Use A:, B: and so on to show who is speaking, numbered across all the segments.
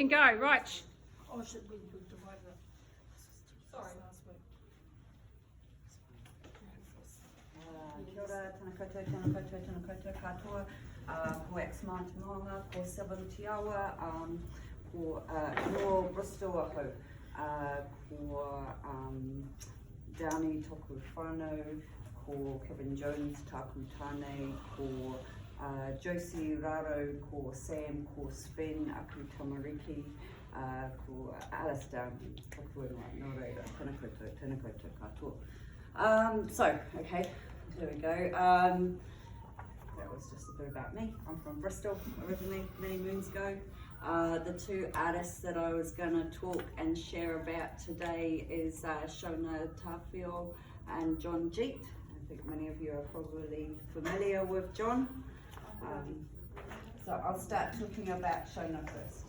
A: can go. Right.
B: Oh, should we divide it? Sorry.
C: Kia ora, tēnā koutou, tēnā koutou, tēnā koutou katoa. Ko ex-Māori Moanga, ko Seven Tiawa, ko Nor Bristol aho, ko Downie toku whānau, ko Kevin Jones, tāku tāne, ko Josie Raro, ko Sam, ko Sven, aku tamariki, ko Alice Downie, toku ingoa, nō reira, tēnā koutou katoa. So, okay, there we go. That was just a bit about me. I'm from Bristol originally, many moons ago. The two artists that I was going to talk and share about today is Shona Tawhio and John Jeet. I think many of you are probably familiar with John. So I'll start talking about Shona first.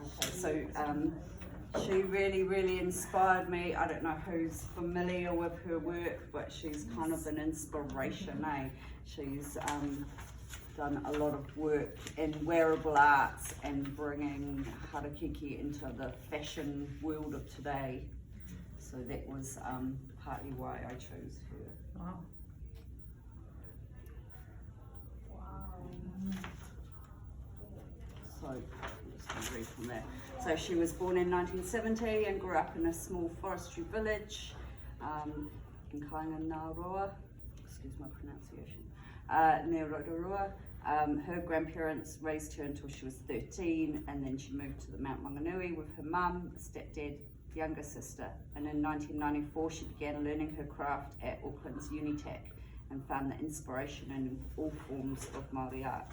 C: Okay, so she really inspired me. I don't know who's familiar with her work, but she's kind of an inspiration, eh? She's done a lot of work in wearable arts and bringing harakiki into the fashion world of today. So that was partly why I chose her.
A: Wow.
C: So I'm just going to read from there. So she was born in 1970 and grew up in a small forestry village in Kainga excuse my pronunciation, near Rotorua. Her grandparents raised her until she was 13, and then she moved to the Mount Maunganui with her mum, stepdad, younger sister. And in 1994 she began learning her craft at Auckland's Unitec and found the inspiration in all forms of Māori art.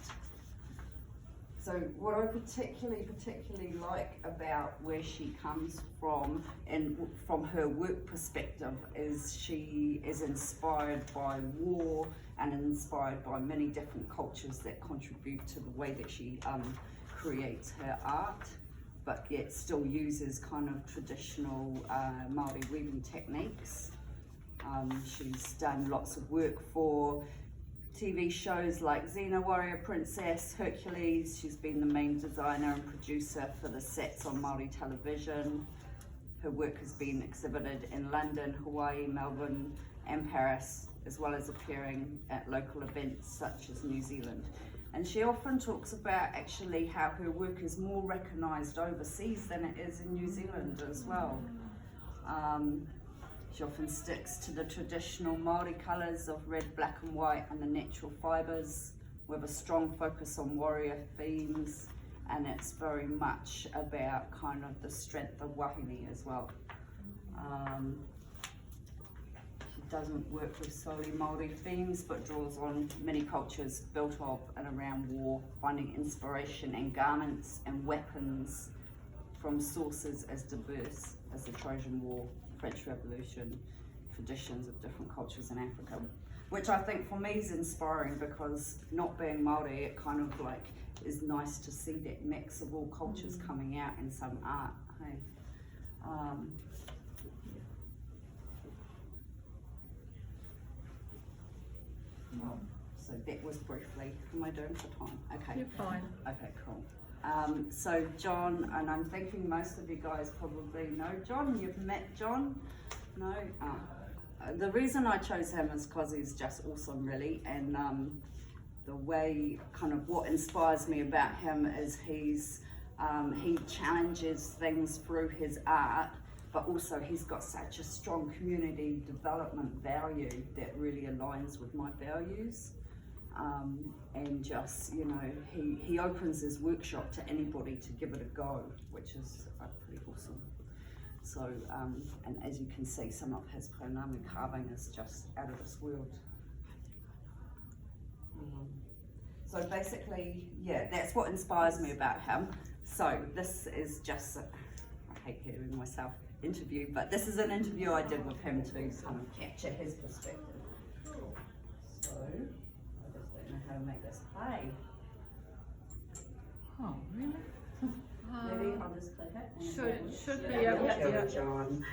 C: So what I particularly like about where she comes from and from her work perspective is she is inspired by war and inspired by many different cultures that contribute to the way that she creates her art, but yet still uses kind of traditional Māori weaving techniques. She's done lots of work for TV shows like Xena Warrior Princess, Hercules. She's been the main designer and producer for the sets on Māori television. Her work has been exhibited in London, Hawaii, Melbourne and Paris, as well as appearing at local events such as New Zealand. And she often talks about actually how her work is more recognised overseas than it is in New Zealand as well. She often sticks to the traditional Māori colours of red, black and white and the natural fibres with a strong focus on warrior themes, and it's very much about kind of the strength of wahine as well. She doesn't work with solely Māori themes but draws on many cultures built of and around war, finding inspiration in garments and weapons from sources as diverse as the Trojan War, French Revolution, traditions of different cultures in Africa, which I think for me is inspiring because not being Māori, it kind of like is nice to see that mix of all cultures coming out in some art. Hey, so that was briefly. Am I doing for time? Okay.
A: You're fine.
C: Okay, cool. So John, and I'm thinking most of you guys probably know John. You've met John? No? The reason I chose him is because he's just awesome, really, and the way, kind of what inspires me about him is he challenges things through his art, but also he's got such a strong community development value that really aligns with my values. And just, you know, he opens his workshop to anybody to give it a go, which is pretty awesome. So, and as you can see, some of his Pounamu carving is just out of this world. So basically, yeah, that's what inspires me about him. So this is just, I hate hearing myself interview, but this is an interview I did with him to kind of capture his perspective. So, how to make this play.
A: Oh, really?
C: Maybe I'll just click it.
A: Should be able to.
C: John.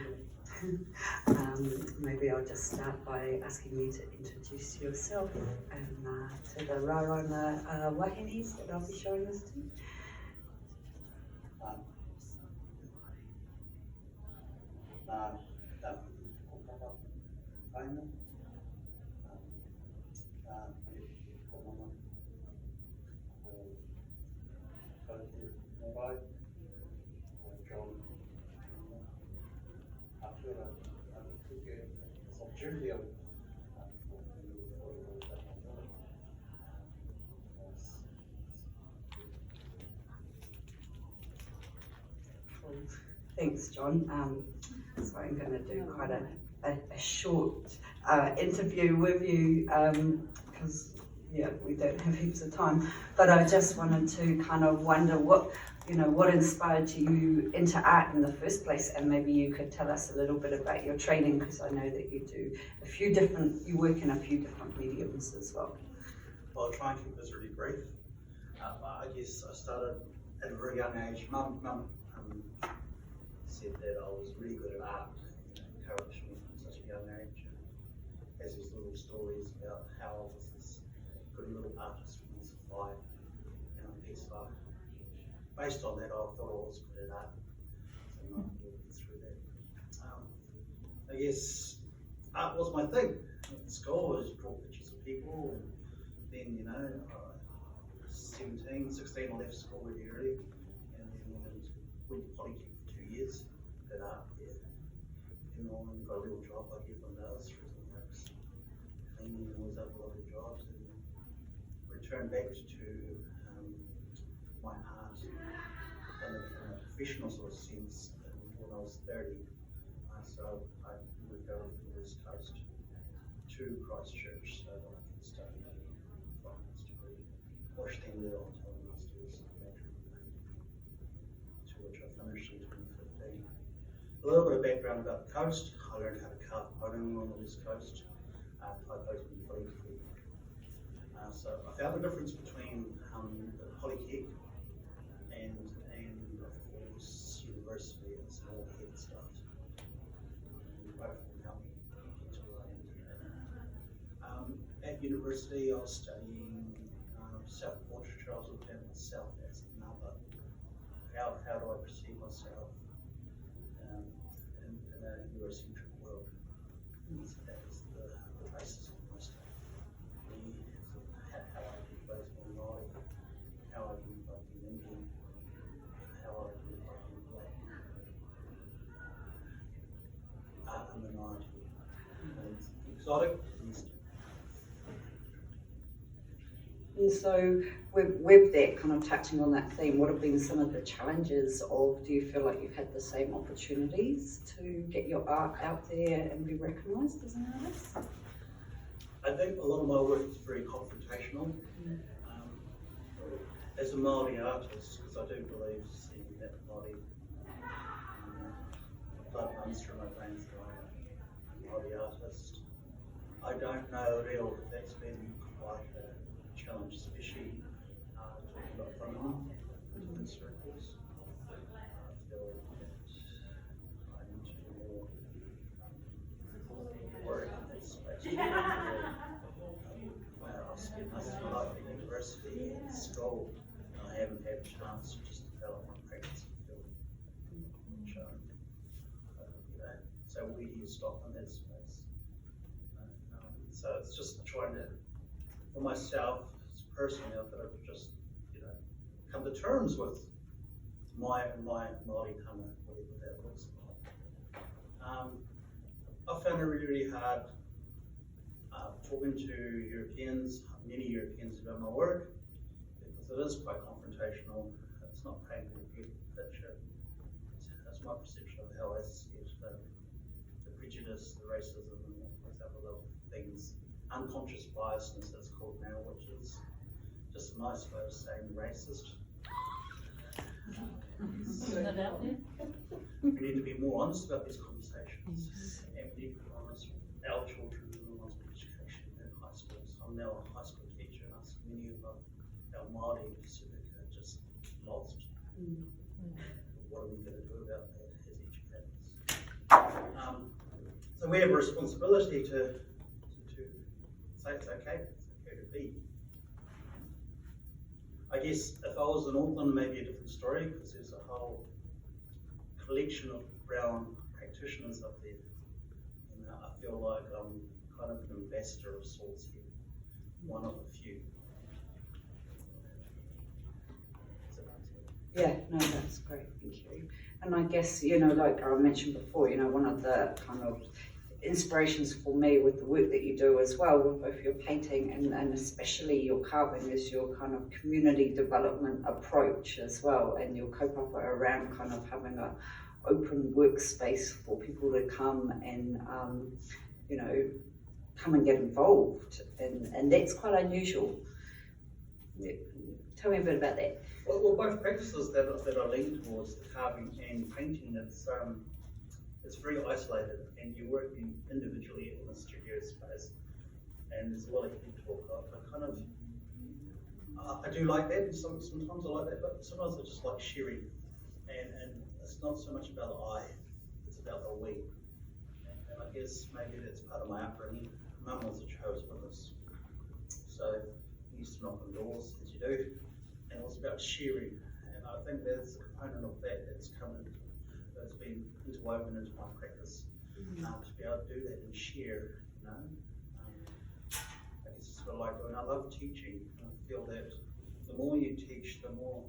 C: Maybe I'll just start by asking you to introduce yourself and to the Rarona Wahinis that I'll be showing this to. Thanks, John. So I'm going to do quite a short interview with you because we don't have heaps of time. But I just wanted to kind of wonder what inspired you into art in the first place, and maybe you could tell us a little bit about your training, because I know that you work in a few different mediums as well.
A: Well, I'll try and keep this really brief. I guess I started at a very young age. Mum said that I was really good at art, encouraged me from such a young age. Has these little stories about how I was this good little artist when I was 5, and I guess based on that, I thought I was good at art, so I'm not working through that. I guess art was my thing. At school, I just draw pictures of people, and then 17, 16, I left school really early, and then went to Polytechnic for 2 years. Did art there, and got a real job like everyone does, freezing works, cleaning, always up a lot of jobs, and then returned back to my art in a professional sort of sense when I was 30. So I moved over from the West Coast to Christchurch so that I could study a finance degree, which then led on to a master's in management, to which I finished in 2015. A little bit of background about the coast. I learned how to carve pottery on the West Coast, typos and polytech. So I found the difference between the polytech and of course university as an all-head start. Both of them helped me get to where I am today. At university, I was studying self-portraiture. I was looking at myself as another. How do I perceive myself in a Eurocentric world? So that was the basis of my study. How I view both Maori, how I view both Indian, how I view both Black, a minority, and exotic.
C: And so with that, kind of touching on that theme, what have been some of the challenges of, do you feel like you've had the same opportunities to get your art out there and be recognised as an artist?
A: I think a lot of my work is very confrontational. As a Māori artist, because I do believe seeing that Māori blood runs through my veins, that I'm a Māori artist. I don't know real if that's been quite a challenge, especially talking about women within circles. I feel that I need to do more work in that space. I've spent most of my life at university and school, and I haven't had a chance to just develop my practice field. So where do you stop in that space? So it's just trying to, for myself, personally, I've got to just, come to terms with my Māori tanga, whatever that looks like. I found it really hard talking to Europeans, many Europeans about my work, because it is quite confrontational. It's not painting a beautiful picture. It's my perception of how I see it, the prejudice, the racism, and all those other little things. Unconscious biasness, that's called now, which is just a nice way of saying racist.
B: Putting it out there.
A: We need to be more honest about these conversations, and we need to be honest with our children and the ones with education in high schools. I'm now a high school teacher, and I see many of our Māori in Pacific are just lost. What are we going to do about that as educators? So we have a responsibility to say it's okay to be. I guess if I was in Auckland, maybe a different story, because there's a whole collection of brown practitioners up there. You know, I feel like I'm kind of an ambassador of sorts here, one of a few.
C: Yeah, no, that's great, thank you. And I guess, you know, like I mentioned before, you know, one of the kind of inspirations for me with the work that you do as well, with both your painting and especially your carving, is your kind of community development approach as well, and your kaupapa around kind of having a open workspace for people to come and, you know, come and get involved, and that's quite unusual. Yeah. Tell me a bit about that.
A: Well, both practices that I lean towards, the carving and painting, it's very isolated, and you're working individually in a studio space, and there's a lot of head talk. I do like that, and sometimes I like that, but sometimes I just like sharing, and it's not so much about the I, it's about the we. And I guess maybe that's part of my upbringing. Mum was a Jehovah's Witness, so we used to knock on doors, as you do, and it was about sharing, and I think there's a component of that that's been interwoven into my practice, to be able to do that and share, you know. I guess it's what I like doing. I love teaching, and I feel that the more you teach, the more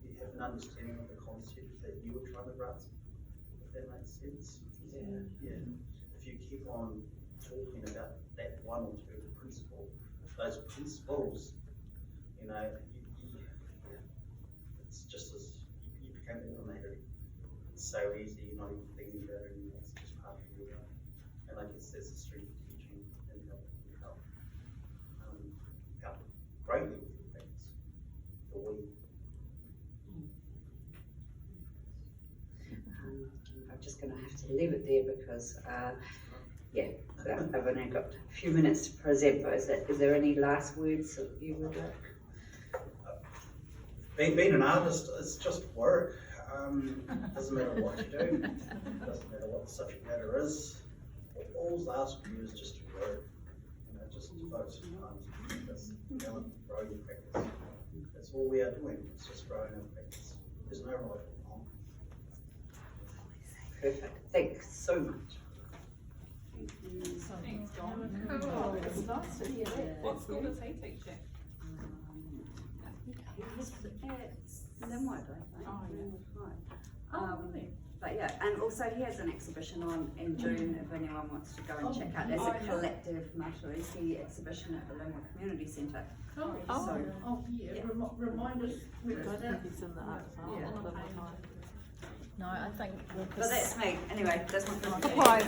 A: you have an understanding of the concepts that you were trying to grasp, if that makes sense. Yeah. If you keep on talking about that one or two those principles, you know, it's just as you become automated. It's so easy, you're not even thinking about it anymore. It's just part of who you are. And I guess that's the strength of teaching, and help greatly with the things, the we.
C: I'm just going to have to leave it there because, yeah, I've only got a few minutes to present, but is there any last words that you would like?
A: Being an artist is just work. Doesn't matter what you do, doesn't matter what the subject matter is. All I ask of you is just to work. You know, just devote some time to practice, grow your practice. That's all we are doing. It's just growing our practice. There's no right or wrong.
C: Perfect. Thanks so much.
B: Thanks, John. Cool. It's nice to hear that. What school does he teach at?
C: It's Limwood, I think.
B: Oh, yeah.
C: Really? But yeah, and also he has an exhibition on in June if anyone wants to go and check out. There's a collective Matariki exhibition at the Limwood Community Centre.
B: Yeah.
D: Remind us.
E: I don't think it's in the art
C: Yeah.
E: No, I think.
C: But that's me. Anyway, that's my
E: Quiet.